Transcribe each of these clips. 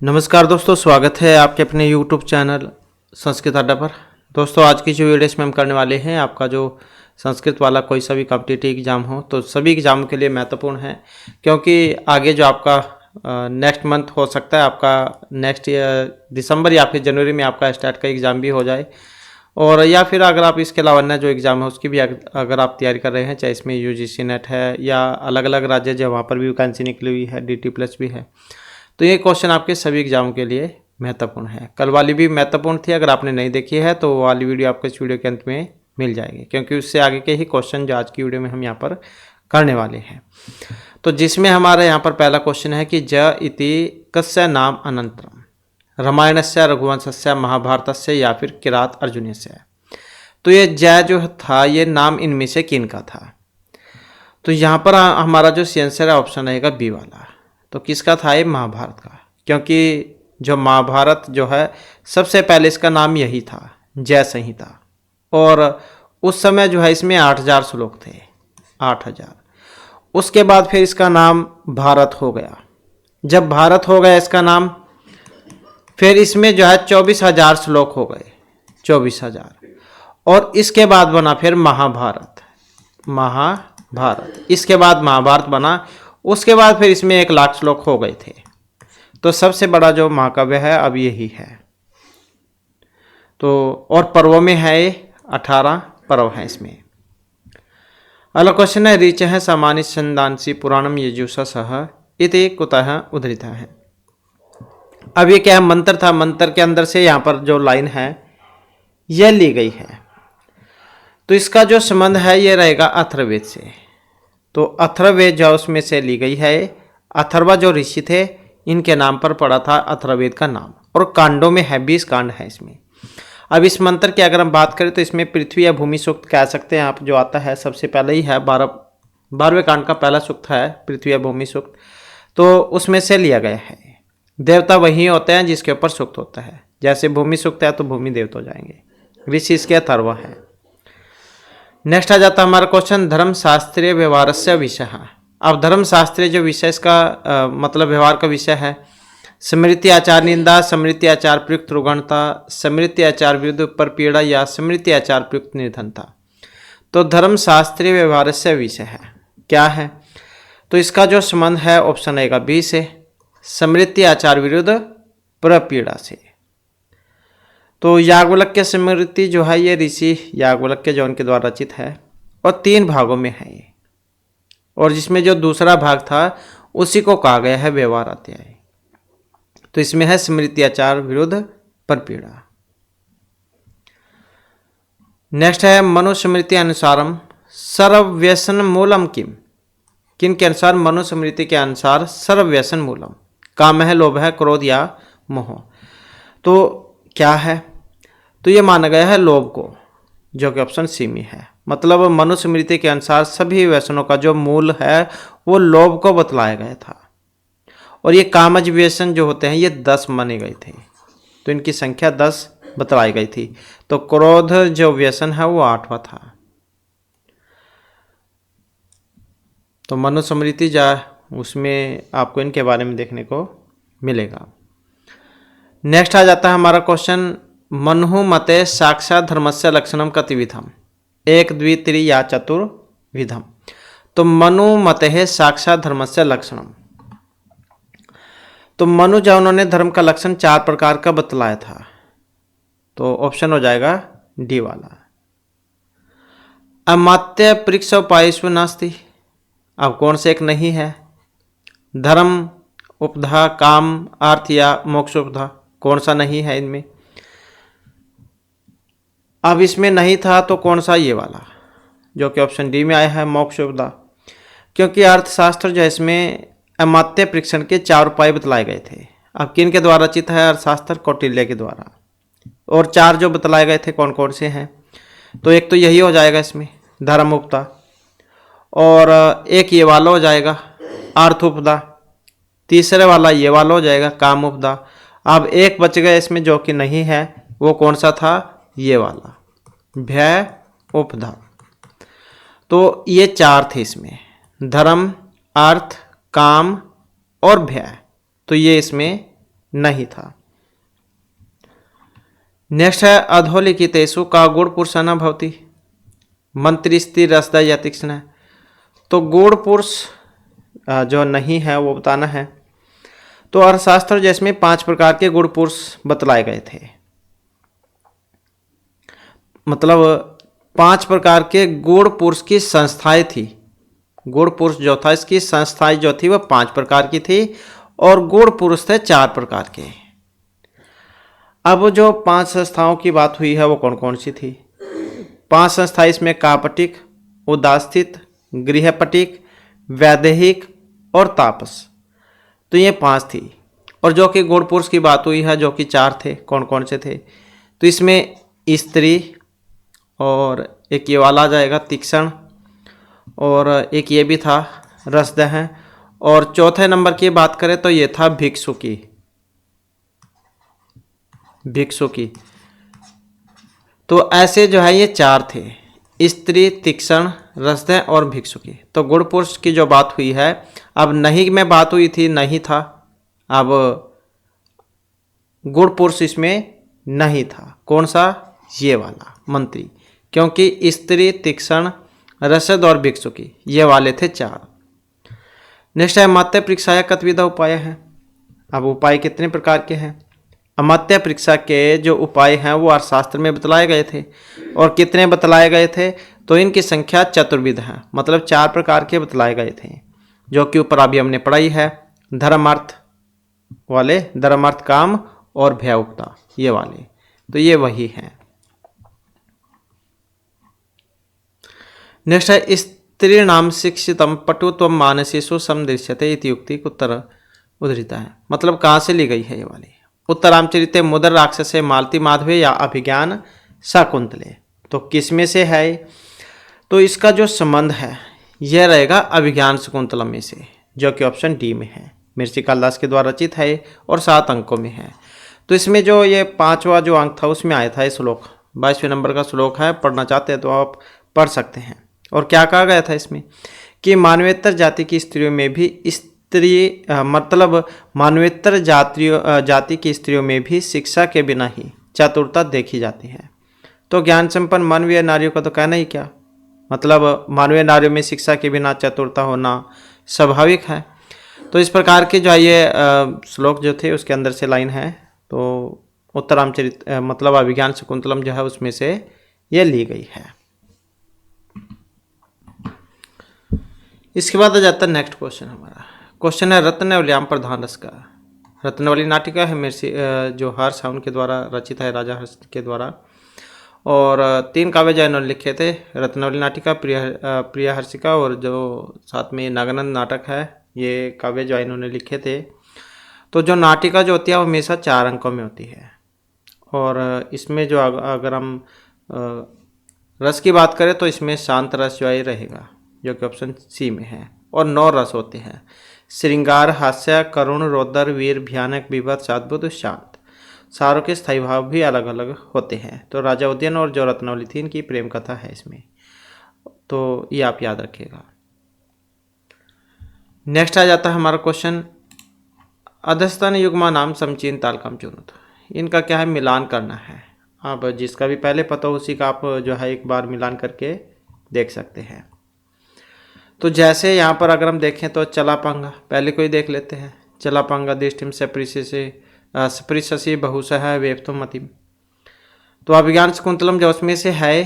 नमस्कार दोस्तों, स्वागत है आपके अपने YouTube चैनल संस्कृत अड्डा पर। दोस्तों आज की जो वीडियो इसमें हम करने वाले हैं, आपका जो संस्कृत वाला कोई सा भी कॉम्पिटिटिव एग्ज़ाम हो तो सभी एग्ज़ाम के लिए महत्वपूर्ण है, क्योंकि आगे जो आपका नेक्स्ट मंथ हो सकता है, आपका नेक्स्ट दिसंबर या फिर जनवरी में आपका स्टार्ट का एग्ज़ाम भी हो जाए, और या फिर अगर आप इसके अलावा अन्य जो एग्ज़ाम है उसकी भी अगर आप तैयारी कर रहे हैं, चाहे इसमें UGC नेट है या अलग अलग राज्य जो वहाँ पर भी वैकेंसी निकली हुई है, DT+ भी है, तो ये क्वेश्चन आपके सभी एग्जाम के लिए महत्वपूर्ण है। कल वाली भी महत्वपूर्ण थी, अगर आपने नहीं देखी है तो वो वाली वीडियो आपको इस वीडियो के अंत में मिल जाएगी, क्योंकि उससे आगे के ही क्वेश्चन जो आज की वीडियो में हम यहाँ पर करने वाले हैं। तो जिसमें हमारा यहाँ पर पहला क्वेश्चन है कि ज इति कस्य नाम अनंतरम, रामायणस्य, रघुवंशस्य, महाभारतस्य या फिर किरात अर्जुनस्य। तो ये ज जो था ये नाम इनमें से किन का था? तो यहाँ पर हमारा जो आंसर है ऑप्शन रहेगा बी वाला। तो किसका था ये? महाभारत का, क्योंकि जो महाभारत जो है सबसे पहले इसका नाम यही था, जय संहिता, और उस समय जो है इसमें 8000 श्लोक थे, 8000। उसके बाद फिर इसका नाम भारत हो गया। जब भारत हो गया इसका नाम, फिर इसमें जो है 24000 श्लोक हो गए, 24000, और इसके बाद बना फिर महाभारत। इसके बाद महाभारत बना, उसके बाद फिर इसमें 1,00,000 श्लोक हो गए थे। तो सबसे बड़ा जो महाकाव्य है अब यही है। तो और पर्वों में है ये 18 पर्व हैं इसमें। अगला क्वेश्चन है रीच है सामान्य छंदांसी पुराणम यजुषसः इति कुतः उद्धृतः है। अब ये क्या मंत्र था, मंत्र के अंदर से यहाँ पर जो लाइन है यह ली गई है, तो इसका जो संबंध है ये रहेगा अथर्ववेद से। तो अथर्ववेद जो उसमें से ली गई है, अथर्वा जो ऋषि थे इनके नाम पर पड़ा था अथर्ववेद का नाम, और कांडों में है 20 कांड है इसमें। अब इस मंत्र की अगर हम बात करें तो इसमें पृथ्वी या भूमि सूक्त कह सकते हैं आप, जो आता है सबसे पहले ही है 12वें कांड का पहला सूक्त है पृथ्वी या भूमि सूक्त, तो उसमें से लिया गया है। देवता वही होते हैं जिसके ऊपर सूक्त होता है, जैसे भूमि सूक्त है तो भूमि देवता हो जाएंगे, ऋषि इसके अथर्वा है। नेक्स्ट आ जाता है हमारा क्वेश्चन धर्मशास्त्रीय व्यवहारस्य विषय। अब धर्मशास्त्रीय जो विषय इसका मतलब व्यवहार का विषय है, स्मृति आचार निंदा, स्मृति आचार प्रयुक्त रुगणता, स्मृति आचार विरुद्ध परपीड़ा या स्मृति आचार प्रयुक्त निर्धनता। तो धर्मशास्त्रीय व्यवहारस्य विषय है क्या है? तो इसका जो संबंध है ऑप्शन रहेगा बी से, स्मृति आचार विरुद्ध परपीड़ा से। तो याज्ञवल्क्य स्मृति जो है ये ऋषि याज्ञवल्क्य जो उनके द्वारा रचित है, और 3 भागों में है ये, और जिसमें जो दूसरा भाग था उसी को कहा गया है व्यवहार अध्याय। तो इसमें है स्मृति आचार विरुद्ध परपीड़ा। नेक्स्ट है मनुस्मृति अनुसारम सर्वव्यसन मूलम किम। किन के अनुसार? मनुस्मृति के अनुसार सर्वव्यसन मूलम, काम है, लोभ है, क्रोध या मोह। तो क्या है? तो ये माना गया है लोभ को, जो कि ऑप्शन सी में है। मतलब मनुस्मृति के अनुसार सभी व्यसनों का जो मूल है वो लोभ को बतलाया गया था, और ये कामज व्यसन जो होते हैं ये 10 माने गए थे, तो इनकी संख्या 10 बतलाई गई थी। तो क्रोध जो व्यसन है वो 8वां था। तो मनुस्मृति जो उसमें आपको इनके बारे में देखने को मिलेगा। नेक्स्ट आ जाता है हमारा क्वेश्चन मनु मते साक्षात धर्मस्य लक्षणम कतिविधम, 1 2 3 या चतुर्विधम। तो मनु मते है साक्षात धर्मस्य लक्षणम। तो मनु जो उन्होंने धर्म का लक्षण 4 प्रकार का बतलाया था, तो ऑप्शन हो जाएगा डी वाला। अमात्य परीक्षा उपायस्व नास्ति। अब कौन से एक नहीं है? धर्म, उपधा, काम, अर्थ या मोक्ष उपधा, कौन सा नहीं है इनमें? अब इसमें नहीं था तो कौन सा? ये वाला जो कि ऑप्शन डी में आया है, मोक्ष उपधा, क्योंकि अर्थशास्त्र जो है इसमें अमात्य परीक्षण के 4 उपाय बतलाए गए थे। अब किन के द्वारा रचित है? अर्थशास्त्र कौटिल्य के द्वारा। और 4 जो बतलाए गए थे कौन कौन से हैं? तो एक तो यही हो जाएगा इसमें धर्म उपधा, और एक ये वाला हो जाएगा अर्थ उपधा, तीसरे वाला ये वाला हो जाएगा काम उपधा। अब एक बच गया इसमें जो कि नहीं है, वो कौन सा था? ये वाला भय उपधा। तो ये 4 थे इसमें, धर्म, अर्थ, काम और भय। तो ये इसमें नहीं था। नेक्स्ट है अधोलिखितेषु का गुण पुरुष न भवति, मंत्री स्थिर रसदा या तीक्ष्ण है। तो गुण पुरुष जो नहीं है वो बताना है। तो अर्थशास्त्र जिसमें 5 प्रकार के गुण पुरुष बतलाए गए थे, मतलब 5 प्रकार के गुण पुरुष की संस्थाएं थी। गुण पुरुष जो था इसकी संस्थाएं जो थी वह 5 प्रकार की थी और गुण पुरुष थे 4 प्रकार के। अब जो 5 संस्थाओं की बात हुई है वो कौन कौन सी थी? 5 संस्थाएं इसमें कापटिक, उदास्थित, गृहपटिक, वैदेहिक और तापस। तो ये 5 थी। और जो कि गुण पुरुष की बात हुई है जो कि 4 थे, कौन कौन से थे? तो इसमें स्त्री और एक ये वाला आ जाएगा तीक्ष्ण, और एक ये भी था रसदह, और चौथे नंबर की बात करें तो ये था भिक्षुकी। तो ऐसे जो है ये 4 थे, स्त्री, तीक्ष्ण, रसदह और भिक्षुकी। तो गुण पुरुष की जो बात हुई है, अब नहीं में बात हुई थी, नहीं था। अब गुण पुरुष इसमें नहीं था, कौन सा? ये वाला मंत्री, क्योंकि स्त्री, तीक्ष्ण, रसद और भिक्षुकी ये वाले थे 4। नेक्स्ट है अमात्य परीक्षाया कतविधा उपाय है। अब उपाय कितने प्रकार के हैं? अमात्य परीक्षा के जो उपाय हैं वो अर्थशास्त्र में बतलाए गए थे। और कितने बतलाए गए थे? तो इनकी संख्या चतुर्विध है, मतलब 4 प्रकार के बतलाए गए थे, जो कि ऊपर अभी हमने पढ़ाई है। धर्मार्थ वाले, धर्मार्थ काम और भयउक्ता ये वाले, तो ये वही हैं। नेक्स्ट है स्त्री नाम शिक्षितम पटुत्व मानसेषु समदृश्यते इति युक्ति उत्तर उद्धृता है। मतलब कहाँ से ली गई है ये वाली? उत्तरामचरिते मुदर राक्षसे मालती माधवे या अभिज्ञान शाकुंतले। तो किस में से है? तो इसका जो संबंध है यह रहेगा अभिज्ञान शकुंतलम में से, जो कि ऑप्शन डी में है। मिर्ची कालिदास के द्वारा रचित है और 7 अंकों में है। तो इसमें जो ये 5वां जो अंक था उसमें आया था ये श्लोक, 22वें नंबर का श्लोक है। पढ़ना चाहते हैं तो आप पढ़ सकते हैं। और क्या कहा गया था इसमें कि मानवेतर जाति की स्त्रियों में भी मतलब मानवेतर जाति की स्त्रियों में भी शिक्षा के बिना ही चतुरता देखी जाती है। तो ज्ञान संपन्न मानवीय नारियों का तो कहना ही क्या, मतलब मानवीय नारियों में शिक्षा के बिना चतुरता होना स्वाभाविक है। तो इस प्रकार के जो ये श्लोक जो थे उसके अंदर से लाइन है। तो उत्तरामचरित मतलब अभिज्ञान शकुंतलम जो है उसमें से ये ली गई है। इसके बाद आ जाता है नेक्स्ट क्वेश्चन हमारा। क्वेश्चन है रत्नवल्याम प्रधान रस का। रत्नवली नाटिका है मेरे जो हर्ष है उनके द्वारा रचित है, राजा हर्ष के द्वारा। और 3 काव्य जो इन्होंने लिखे थे, रत्नवली नाटिका, प्रिया हर्षिका और जो साथ में नागानंद नाटक है, ये काव्य जो इन्होंने लिखे थे। तो जो नाटिका जो होती है वो हमेशा 4 अंकों में होती है। और इसमें जो अगर हम रस की बात करें तो इसमें शांत रस जो है रहेगा, जो कि ऑप्शन सी में है। और 9 रस होते हैं, श्रृंगार, हास्य, करुण, रौद्र, वीर, भयानक, विभत्स, अद्भुत, शांत। सारों के स्थायी भाव भी अलग अलग होते हैं। तो राजा उदयन और जो रत्नावली थी इनकी प्रेम कथा है इसमें, तो ये आप याद रखिएगा। नेक्स्ट आ जाता है हमारा क्वेश्चन अधस्तन युग्मा नाम समचीन तालकाम चुनुत। इनका क्या है, मिलान करना है। अब जिसका भी पहले पता हो उसी का आप जो है एक बार मिलान करके देख सकते हैं। तो जैसे यहाँ पर अगर हम देखें तो चलापांगा, पहले कोई देख लेते हैं। चलापांगा दृष्टिम सप्रिशसी बहुशः वेप्तुम मतिम। तो अभिज्ञान शकुंतलम जो उसमें से है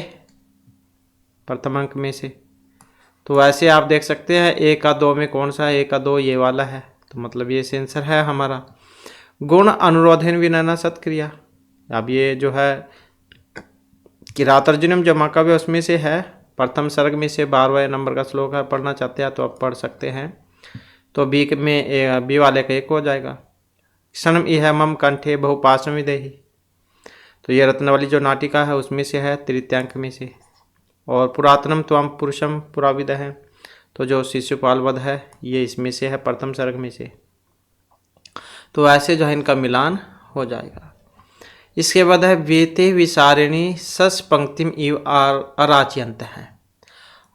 प्रथम अंक में से, तो वैसे आप देख सकते हैं 1 का 2 में कौन सा है, 1 का 2 ये वाला है। तो मतलब ये सेंसर है हमारा। गुण अनुरोधन विनयना सत्क्रिया, अब ये जो है किरात अर्जुनम जो महाकाव्य उसमें से है, प्रथम सर्ग में से 12वें नंबर का श्लोक है। पढ़ना चाहते हैं तो आप पढ़ सकते हैं। तो बी वाले का 1 हो जाएगा। क्षणम इह मम कंठे बहुपाशम विदेही, तो ये रत्नवली जो नाटिका है उसमें से है, तृतीयांक में से। और पुरातनम त्वम पुरुषम पुराविद है, तो जो शिशुपाल वध है ये इसमें से है, प्रथम सर्ग में से। तो ऐसे जो है इनका मिलान हो जाएगा। इसके बाद है वेते विसारिणी सस पंक्तिम इव अराच्यंत है।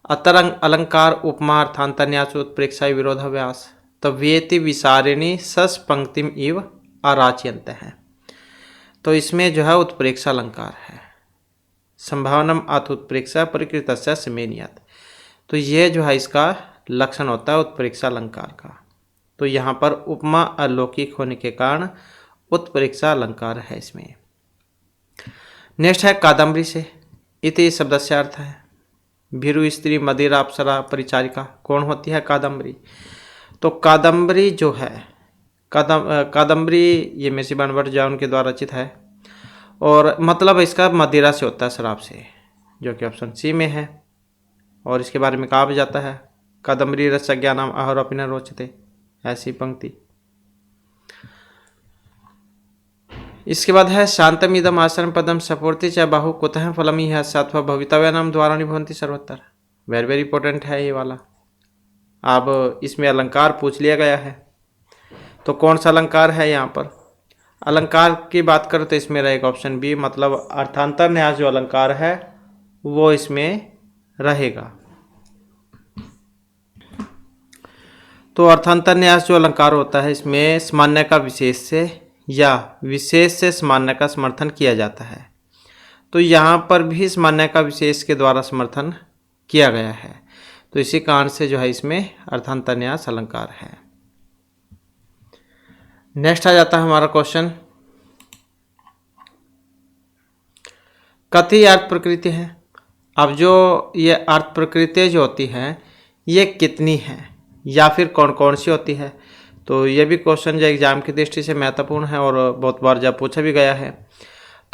अतरंग अलंकार उपमा अर्थांतन्यास उत्प्रेक्षा विरोधाभ्यास। तो वेति विसारिणी सस पंक्तिम इव अराच्यंत है। तो इसमें जो है उत्प्रेक्षा अलंकार है। संभावनम अथ उत्प्रेक्षा परिकृतस्य समेनियत। तो ये जो है इसका लक्षण होता है उत्प्रेक्षा अलंकार का। तो यहाँ पर उपमा अलौकिक होने के कारण उत्प्रेक्षा अलंकार है इसमें। नेक्स्ट है कादम्बरी से। इति शब्दस्य अर्थ है भीरु स्त्री मदिरा अप्सरा परिचारिका। कौन होती है कादम्बरी? तो कादम्बरी जो है कादम्बरी ये मेसी बाणभट्ट जाउन के द्वारा रचित है और मतलब इसका मदिरा से होता है, शराब से, जो कि ऑप्शन सी में है। और इसके बारे में कहा भी जाता है कादम्बरी रसज्ञा नाम आहारोपि न रोचते, ऐसी पंक्ति। इसके बाद है शांतमिदम आश्रम पदम सपूर्ति च बाहु कुतः फलम यह सात्वा भवितव्य नाम द्वाराणि भवन्ति सर्वत्र। वेरी वेरी इंपॉर्टेंट है ये वाला। अब इसमें अलंकार पूछ लिया गया है, तो कौन सा अलंकार है यहाँ पर? अलंकार की बात करो तो इसमें रहेगा ऑप्शन बी, मतलब अर्थांतर न्यास जो अलंकार है वो इसमें रहेगा। तो अर्थांतर न्यास जो अलंकार होता है इसमें सामान्य का विशेष से या विशेष से सामान्य का समर्थन किया जाता है। तो यहाँ पर भी सामान्य का विशेष के द्वारा समर्थन किया गया है, तो इसी कारण से जो है इसमें अर्थांतर न्यास अलंकार है। नेक्स्ट आ जाता है हमारा क्वेश्चन, कथी अर्थ प्रकृति है। अब जो ये अर्थ प्रकृति जो होती है ये कितनी है या फिर कौन कौन सी होती है, तो ये भी क्वेश्चन जो एग्जाम की दृष्टि से महत्वपूर्ण है और बहुत बार जब पूछा भी गया है।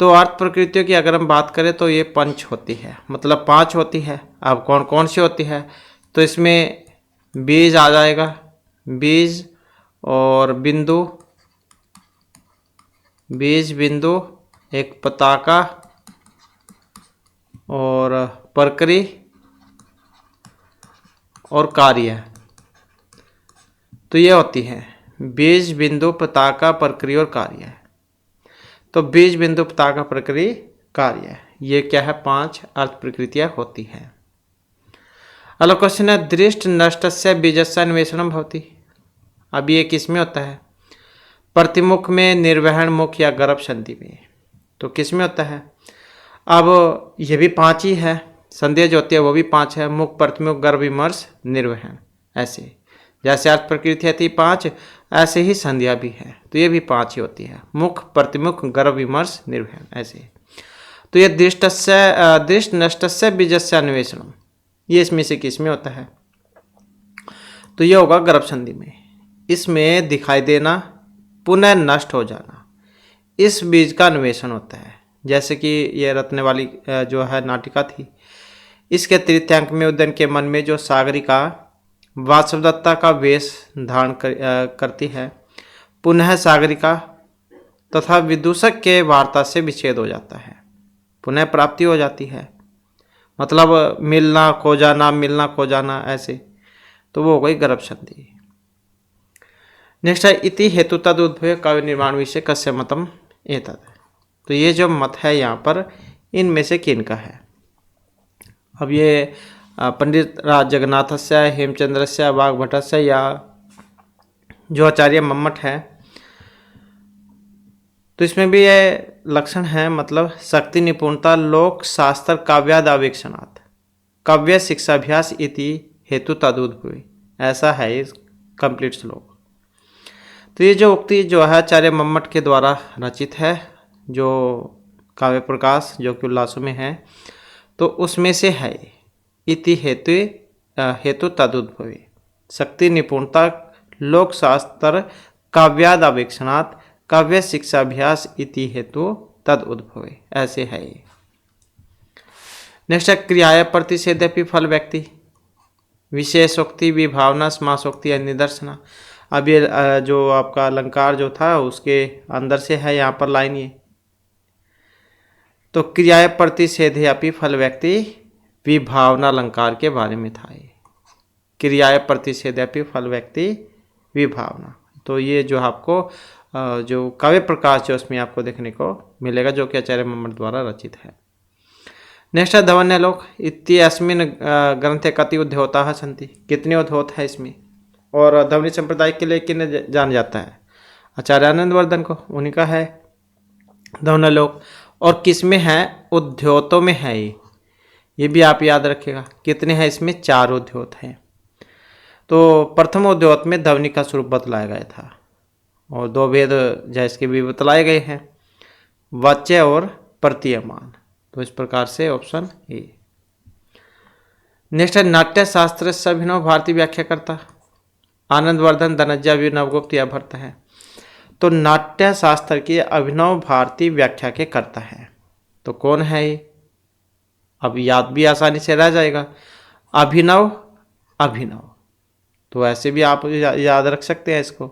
तो अर्थ प्रकृतियों की अगर हम बात करें तो ये 5 होती है, मतलब 5 होती है। अब कौन कौन सी होती है, तो इसमें बीज आ जाएगा, बीज और बिंदु, बीज बिंदु, एक पताका और प्रक्रिया और कार्य। तो ये होती है बीज बिंदु पताका प्रक्रिया और कार्य। तो बीज बिंदु पताका प्रक्रिया कार्य, ये क्या है? 5 अर्थ प्रकृतियाँ होती हैं। अगला क्वेश्चन है दृष्ट नष्टस्य बीजस्य अन्वेषणम भवति। अब ये किस में होता है? प्रतिमुख में, निर्वहन मुख या गर्भ संधि में। तो किस में होता है? अब ये भी 5 ही है, संध्या जो होती है वो भी 5 है, मुख प्रतिमुख गर्भ विमर्श निर्वहन। ऐसे जैसे अर्थ प्रकृति थी 5, ऐसे ही संध्या भी है, तो ये भी 5 ही होती है, मुख प्रतिमुख गर्भ विमर्श निर्वहन ऐसे। तो ये दृष्ट नष्टस्य बीजस्य अन्वेषणम, ये इसमें से किस में होता है? तो ये होगा गर्भ संधि में। इसमें दिखाई देना, पुनः नष्ट हो जाना, इस बीज का अन्वेषण होता है। जैसे कि ये रत्न वाली जो है नाटिका थी, इसके तृतीयांक में उदयन के मन में जो सागरिका वासवदत्ता का वेश धारण करती है, पुनः सागरिका तथा विदूषक के वार्ता से विच्छेद हो जाता है, पुनः प्राप्ति हो जाती है, मतलब मिलना खो जाना, मिलना खो जाना ऐसे। तो वो हो गई गर्भ संधि। नेक्स्ट है इति हेतु तद उद्भव काव्य निर्माण विषय कस्य मतम एतद। तो ये जो मत है यहाँ पर इनमें से किन का है? अब ये पंडित राज जगन्नाथस्य, हेमचंद्रस्य, वाग्भटस्य या जो आचार्य मम्मट है, तो इसमें भी ये लक्षण है, मतलब शक्ति निपुणता लोक शास्त्र काव्यादावेक्षणात् काव्य शिक्षाभ्यास इति हेतु तदुद्भवी, ऐसा है इस कंप्लीट श्लोक। तो ये जो उक्ति जो है आचार्य मम्मट के द्वारा रचित है, जो काव्य प्रकाश जो कि उल्लासों में है, तो उसमें से है इति हेतु तदुद्भवी शक्ति निपुणता लोक शास्त्र काव्यादावेक्षणात् काव्य शिक्षाभ्यास इति हेतु तद उद्भवे, ऐसे है ये। नेक्स्ट है क्रियाया प्रतिषेधपि फल व्यक्ति विशेषोक्ति विभावना समासोक्ति निदर्शना। अब ये जो आपका अलंकार जो था उसके अंदर से है यहाँ पर लाइन ये, तो क्रियाया प्रतिषेधपि फल व्यक्ति विभावना अलंकार के बारे में था ये, क्रियाया प्रतिषेधपि फल व्यक्ति विभावना। तो ये जो आपको जो काव्य प्रकाश है उसमें आपको देखने को मिलेगा, जो कि आचार्य मम्मट द्वारा रचित है। नेक्स्ट है धवन्यालोक इत्यस्मिन् ग्रंथे कति उद्योताः सन्ति। कितने उद्योत है इसमें, और ध्वनि संप्रदाय के लिए किन्हें जाना जाता है? आचार्य आनंदवर्धन को, उन्हीं का है ध्वनालोक। और किस में है? उद्योतों में है ये भी आप याद रखिएगा। कितने हैं इसमें? 4 उद्योत हैं। तो प्रथम उद्योत में ध्वनि का स्वरूप बतलाया गया था और 2 भेद जैसे के भी बतलाए गए हैं, वाच्य और प्रतीयमान। तो इस प्रकार से ऑप्शन ए। नेक्स्ट है नाट्य शास्त्र से अभिनव भारतीय व्याख्याकर्ता। आनंदवर्धन, धनंजय, अभिनवगुप्त या भट्ट है। तो नाट्य शास्त्र की अभिनव भारतीय व्याख्या के कर्ता है। तो कौन है ये? अब याद भी आसानी से रह जाएगा। अभिनव, अभिनव, तो ऐसे भी आप याद रख सकते हैं इसको।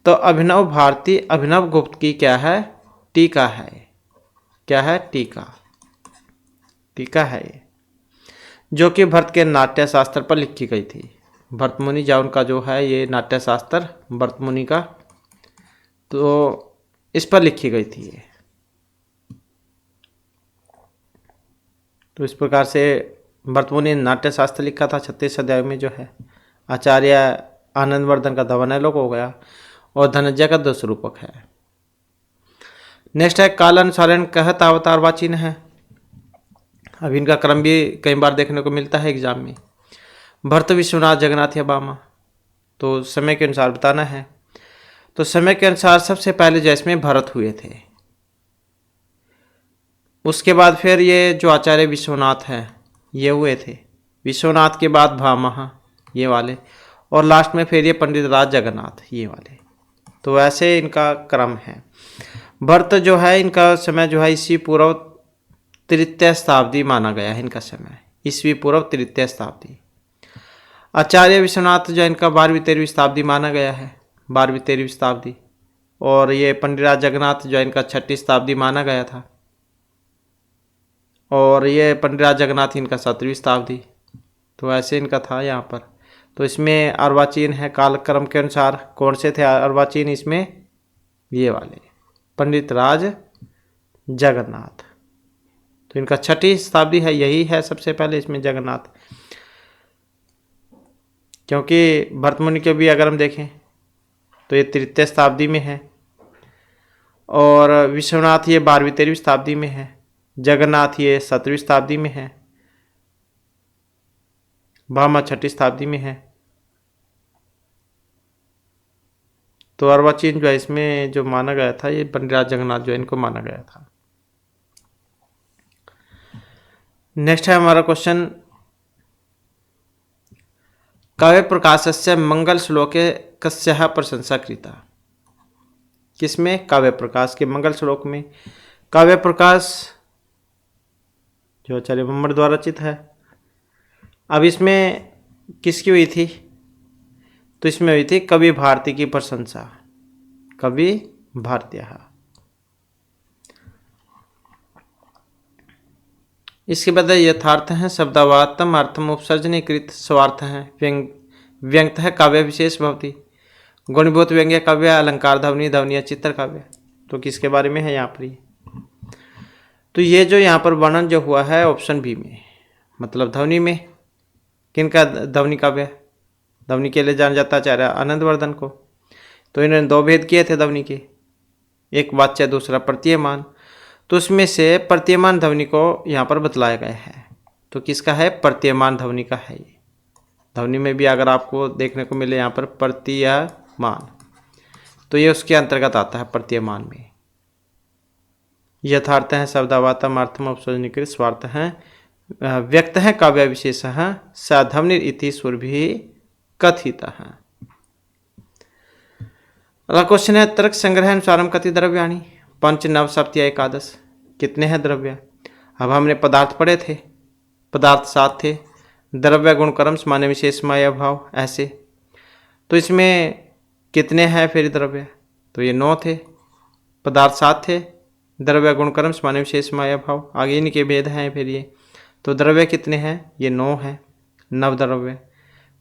तो अभिनव भारती अभिनव गुप्त की क्या है? टीका है। क्या है? टीका। टीका है ये, जो कि भट्ट के नाट्य शास्त्र पर लिखी गई थी। भरत मुनि जा उनका जो है ये नाट्य शास्त्र भरत मुनि का, तो इस पर लिखी गई थी ये। तो इस प्रकार से भरत मुनि ने नाट्य शास्त्र लिखा था 36 अध्याय में जो है। आचार्य आनंदवर्धन का ध्वनालोक हो गया और धनंजय का 2 स्वरूपक है। नेक्स्ट है कालानुसारेण कहत अवतारवाचिन है। अब इनका क्रम भी कई बार देखने को मिलता है एग्जाम में। भरत, विश्वनाथ, जगन्नाथ या बामा। तो समय के अनुसार बताना है। तो समय के अनुसार सबसे पहले जो इसमें भरत हुए थे, उसके बाद फिर ये जो आचार्य विश्वनाथ हैं ये हुए थे, विश्वनाथ के बाद भामह ये वाले, और लास्ट में फिर ये पंडित राज जगन्नाथ ये वाले। तो ऐसे इनका क्रम है। भरत जो है इनका समय जो है ईस्वी पूर्व 3य शताब्दी माना गया है इनका समय, ईस्वी पूर्व 3य शताब्दी। आचार्य विश्वनाथ जो इनका 12वीं 13वीं शताब्दी माना गया है, 12वीं 13वीं शताब्दी। और ये पंडित राज जगन्नाथ जो इनका 6ठी शताब्दी माना गया था, और ये पंडित राज जगन्नाथ इनका 7वीं शताब्दी। तो ऐसे इनका था यहाँ पर। तो इसमें अर्वाचीन है कालक्रम के अनुसार। कौन से थे अर्वाचीन इसमें? ये वाले पंडित राज जगन्नाथ। तो इनका 6ठी शताब्दी है, यही है सबसे पहले इसमें जगन्नाथ। क्योंकि भरत मुनि के भी अगर हम देखें तो ये 3य शताब्दी में है, और विश्वनाथ ये 12वीं 13वीं शताब्दी में है, जगन्नाथ ये 7वीं शताब्दी में है, भामा 6ठी शताब्दी में है। तो अर्वाचीन जो है इसमें जो माना गया था ये पंडित राज जगन्नाथ जो इनको माना गया था। नेक्स्ट है हमारा क्वेश्चन, काव्य प्रकाशस्य मंगल श्लोके कस्याः प्रशंसा कृता। किसमें? काव्य प्रकाश के मंगल श्लोक में। काव्य प्रकाश जो आचार्य मम्मट द्वारा रचित है। अब इसमें किसकी हुई थी? तो इसमें हुई थी कवि भारती की प्रशंसा, कवि भारतीय। इसके बाद यथार्थ है शब्दावातम अर्थम उपसर्जनीकृत स्वार्थ है व्यंग्य है काव्य विशेष भवती गुणभूत व्यंग्य काव्य अलंकार ध्वनि ध्वनि चित्र काव्य। तो किसके बारे में है यहाँ पर? तो ये जो यहाँ पर वर्णन जो हुआ है ऑप्शन बी में, मतलब ध्वनि में। किनका ध्वनि काव्य? ध्वनि के लिए जाना जाता आचार्य आनंदवर्धन को। तो इन्होंने 2 भेद किए थे ध्वनि के, एक वाच्य दूसरा प्रतीयमान। तो उसमें से प्रतीयमान ध्वनि को यहाँ पर बतलाया गया है। तो किसका है? प्रतीयमान ध्वनि का है ये। ध्वनि में भी अगर आपको देखने को मिले यहाँ पर प्रतीयमान, तो ये उसके अंतर्गत आता है प्रतीयमान में। यथार्थ है शब्दावातम अर्थम उपसर्जनीकृत स्वार्थ है व्यक्त है काव्य विशेष साध्वनि इति सुरभि कथित है। अगला क्वेश्चन है तर्क संग्रह अनुसारम कति द्रव्याणि? 5 9 7 या 11। कितने हैं द्रव्य? अब हमने पदार्थ पढ़े थे, पदार्थ 7 थे। द्रव्य गुण कर्म समान विशेष माया भाव ऐसे। तो इसमें कितने हैं फिर द्रव्य? तो ये 9 थे, पदार्थ 7 थे, द्रव्य गुण कर्म समान विशेष माया भाव। आगे इनके भेद हैं फिर ये। तो द्रव्य कितने हैं? ये 9 हैं, 9 द्रव्य।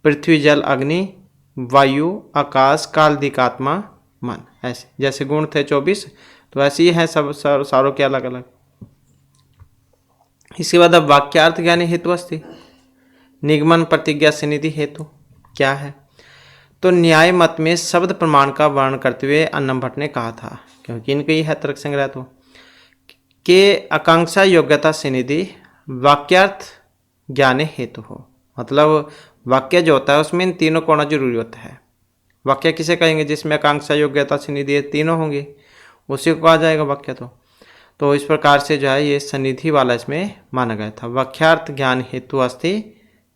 पृथ्वी जल अग्नि वायु आकाश काल दिकात्मा मन ऐसे। जैसे गुण थे 24, तो ऐसे ही हैं सब सारों के अलग अलग। इसके बाद अब वाक्यार्थ ज्ञानी हेतु अस्ति निगमन प्रतिज्ञा सनिधि हेतु क्या है? तो न्याय मत में शब्द प्रमाण का वर्णन करते हुए अन्नम भट्ट ने कहा था, क्योंकि इनका ही है तर्क संग्रह, तो के आकांक्षा योग्यता सनिधि वाक्यार्थ ज्ञान हेतु हो। मतलब वाक्य जो होता है उसमें इन तीनों को होना जरूरी होता है। वाक्य किसे कहेंगे? जिसमें आकांक्षा योग्यता सनिधि तीनों होंगे, उसी को कहा जाएगा वाक्य। तो इस प्रकार से जो है ये सन्निधि वाला इसमें माना गया था। वाक्यार्थ ज्ञान हेतु अस्ति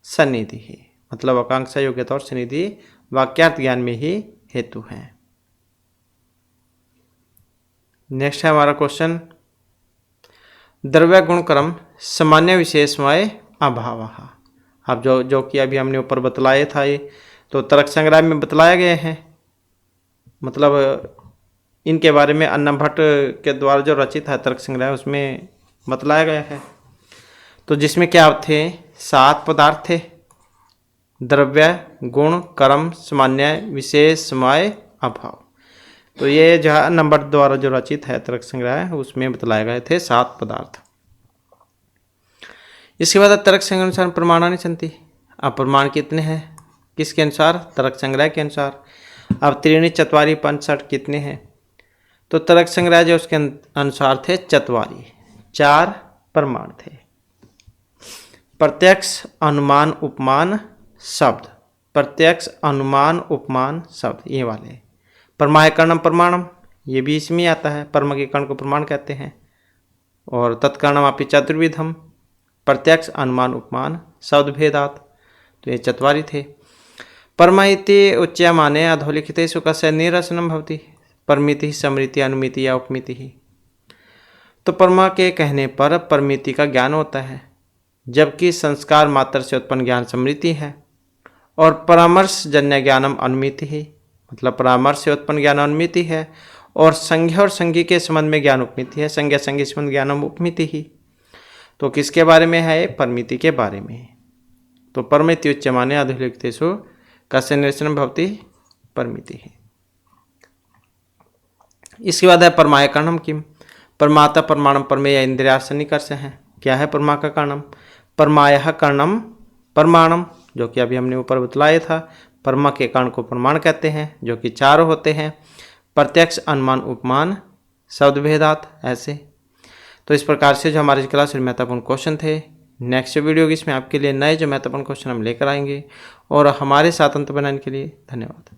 सन्निधि ही, मतलब आकांक्षा योग्यता और सन्निधि वाक्यार्थ ज्ञान में ही हेतु है। नेक्स्ट है हमारा क्वेश्चन, द्रव्य गुण क्रम सामान्य विशेषमय अभाव। अब जो कि अभी हमने ऊपर बतलाए था, ये तो तर्क संग्रह में बतलाया गए हैं। मतलब इनके बारे में अन्नम भट्ट के द्वारा जो रचित है तर्क संग्रह उसमें बतलाया गया है। तो जिसमें क्या थे? 7 पदार्थ थे, द्रव्य गुण कर्म सामान्य विशेष समय अभाव। तो ये जो है अन्नम भट्ट द्वारा जो रचित है तर्क संग्रह उसमें बतलाए गए थे 7 पदार्थ। इसके बाद तर्क संग्रह अनुसार प्रमाणानि सन्ति। अब प्रमाण कितने हैं? किसके अनुसार? तर्क संग्रह के अनुसार। अब त्रीणि चत्वारि पंच षट कितने हैं? तो तर्क संग्रह जो उसके अनुसार थे चत्वारि, 4 प्रमाण थे। प्रत्यक्ष अनुमान उपमान शब्द, प्रत्यक्ष अनुमान उपमान शब्द ये वाले। परमायकरणम प्रमाणम ये भी इसमें आता है, परम के कर्ण को प्रमाण कहते हैं। और तत्कर्णम अपि चतुर्विधम, प्रत्यक्ष अनुमान उपमान शब्द भेदात, तो ये चत्वारि थे। परमा इति उच्यमाने अधोलिखितेषु कस्य निरसनम भवति, परमिति समृति अनुमिति या उपमिति ही। तो परमा के कहने पर परमिति का ज्ञान होता है, जबकि संस्कार मात्र से उत्पन्न ज्ञान समृति है। और परामर्श जन्य ज्ञानम अनुमिति ही, मतलब परामर्श से उत्पन्न ज्ञान अनुमिति है। और संज्ञा और संज्ञी के संबंध में ज्ञान उपमिति है, संज्ञा संज्ञी संबंध ज्ञानम उपमिति ही। तो किसके बारे में है? परमिति के बारे में। तो परमिति उच्यमाने अधोलिखितेषु कस्य निरसनम भवति, परमिति ही। इसके बाद है परमायकरणम किम, परमाता प्रमाणम परमेय इंद्रियासन्निकर्ष है। क्या है परमा का कारणम? परमायः कर्णम प्रमाणम, जो कि अभी हमने ऊपर बतलाया था। परमा के कारण को प्रमाण कहते हैं, जो कि 4 होते हैं। प्रत्यक्ष अनुमान उपमान शब्द भेदात, ऐसे। तो इस प्रकार से जो हमारी क्लास में महत्वपूर्ण क्वेश्चन थे, नेक्स्ट वीडियो इसमें आपके लिए नए जो महत्वपूर्ण क्वेश्चन हम लेकर आएंगे। और हमारे साथ अंत बनाने के लिए धन्यवाद।